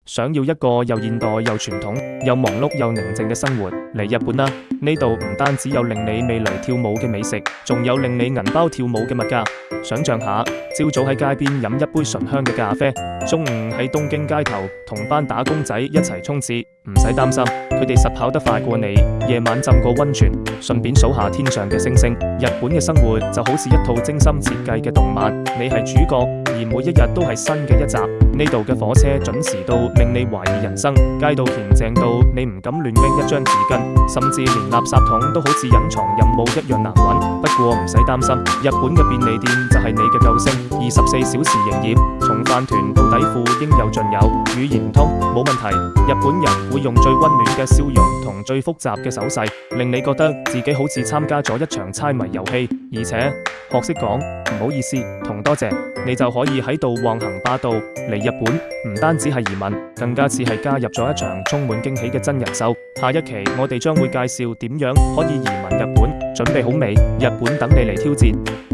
想要一個又現代又傳統又忙碌又寧靜嘅生活，嚟日本啦！呢度唔單止有令你未嚟跳舞嘅美食，仲有令你銀包跳舞嘅物價。想象下，朝早喺街邊飲一杯醇香嘅咖啡，中午喺東京街頭同班打工仔一齊衝刺，唔使擔心，佢哋實跑得快過你。夜晚浸個溫泉，順便數下天上嘅星星。日本嘅生活就好似一套精心設計嘅動漫，你係主角，而每一日都係新嘅一集。呢度嘅火車準時到，令你懷疑人生；街道乾淨到你唔敢亂拎一張紙巾，甚至連垃圾桶都好似隱藏任務一樣難揾。不過唔使擔心，日本嘅便利店就係你嘅救星，24小時營業，從飯團到底褲應有盡有。語言唔通冇問題，日本人會用最溫暖嘅笑容同最複雜嘅手勢，令你覺得自己好似參加咗一場猜謎遊戲。而且學識講唔好意思同多謝，你就可以喺度橫行霸道。嚟日本唔單止係移民，更加似係加入咗一場充滿驚喜嘅真人秀。下一期我哋將會介紹點樣可以移民日本，準備好未？日本等你嚟挑戰。